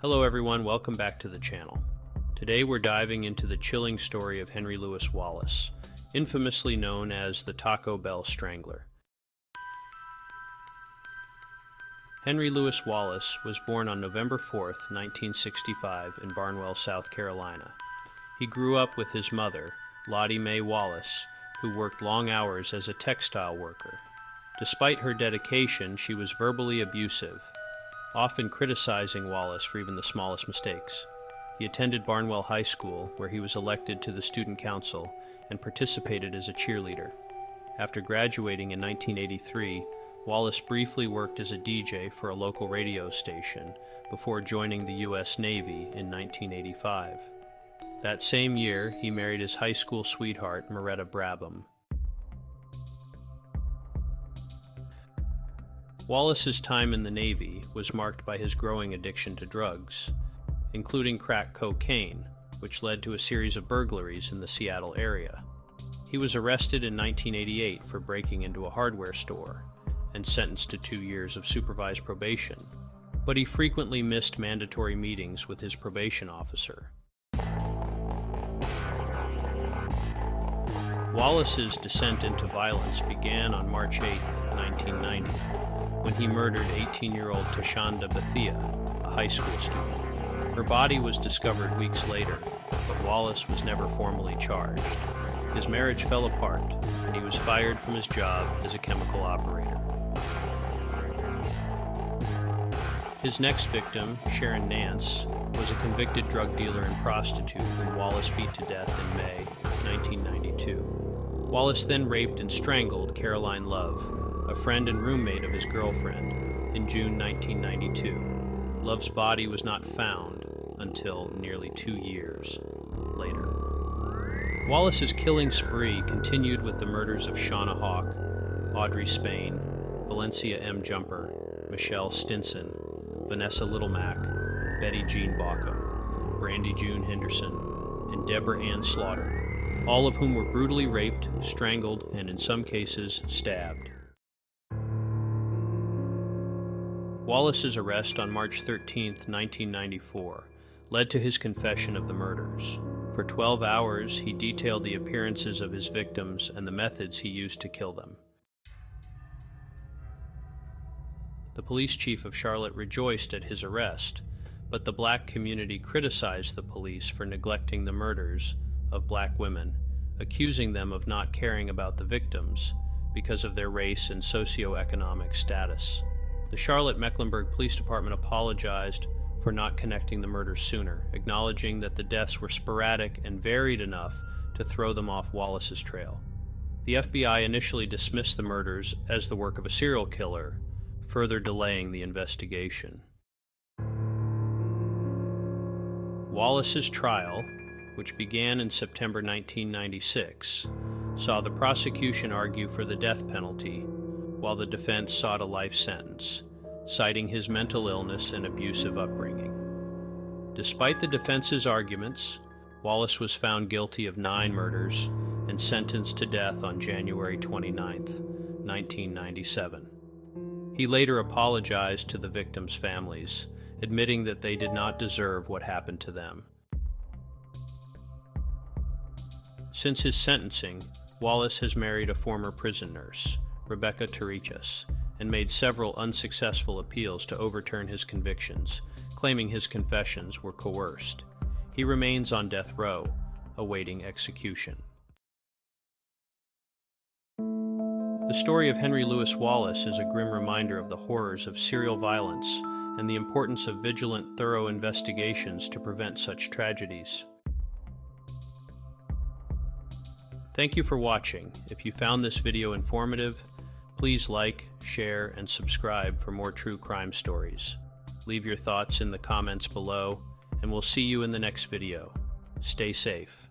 Hello everyone, welcome back to the channel. Today we're diving into the chilling story of Henry Louis Wallace, infamously known as the Taco Bell Strangler. Henry Louis Wallace was born on November 4th, 1965 in Barnwell, South Carolina. He grew up with his mother, Lottie Mae Wallace, who worked long hours as a textile worker. Despite her dedication, she was verbally abusive, often criticizing Wallace for even the smallest mistakes. He attended Barnwell High School, where he was elected to the student council and participated as a cheerleader. After graduating in 1983, Wallace briefly worked as a DJ for a local radio station before joining the U.S. Navy in 1985. That same year, he married his high school sweetheart, Moretta Brabham. Wallace's time in the Navy was marked by his growing addiction to drugs, including crack cocaine, which led to a series of burglaries in the Seattle area. He was arrested in 1988 for breaking into a hardware store and sentenced to 2 years of supervised probation, but he frequently missed mandatory meetings with his probation officer. Wallace's descent into violence began on March 8, 1990, when he murdered 18-year-old Tashanda Bethea, a high school student. Her body was discovered weeks later, but Wallace was never formally charged. His marriage fell apart, and he was fired from his job as a chemical operator. His next victim, Sharon Nance, was a convicted drug dealer and prostitute whom Wallace beat to death in May 1992. Wallace then raped and strangled Caroline Love, a friend and roommate of his girlfriend, in June 1992. Love's body was not found until nearly 2 years later. Wallace's killing spree continued with the murders of Shauna Hawk, Audrey Spain, Valencia M. Jumper, Michelle Stinson, Vanessa Littlemack, Betty Jean Baucom, Brandy June Henderson, and Deborah Ann Slaughter, all of whom were brutally raped, strangled, and in some cases, stabbed. Wallace's arrest on March 13, 1994, led to his confession of the murders. For 12 hours, he detailed the appearances of his victims and the methods he used to kill them. The police chief of Charlotte rejoiced at his arrest, but the black community criticized the police for neglecting the murders of black women, accusing them of not caring about the victims because of their race and socioeconomic status. The Charlotte-Mecklenburg Police Department apologized for not connecting the murders sooner, acknowledging that the deaths were sporadic and varied enough to throw them off Wallace's trail. The FBI initially dismissed the murders as the work of a serial killer, further delaying the investigation. Wallace's trial, which began in September 1996, saw the prosecution argue for the death penalty, while the defense sought a life sentence, citing his mental illness and abusive upbringing. Despite the defense's arguments, Wallace was found guilty of 9 murders and sentenced to death on January 29, 1997. He later apologized to the victims' families, admitting that they did not deserve what happened to them. Since his sentencing, Wallace has married a former prison nurse, Rebecca Tarichas, and made several unsuccessful appeals to overturn his convictions, claiming his confessions were coerced. He remains on death row, awaiting execution. The story of Henry Louis Wallace is a grim reminder of the horrors of serial violence and the importance of vigilant, thorough investigations to prevent such tragedies. Thank you for watching. If you found this video informative, please like, share, and subscribe for more true crime stories. Leave your thoughts in the comments below, and we'll see you in the next video. Stay safe.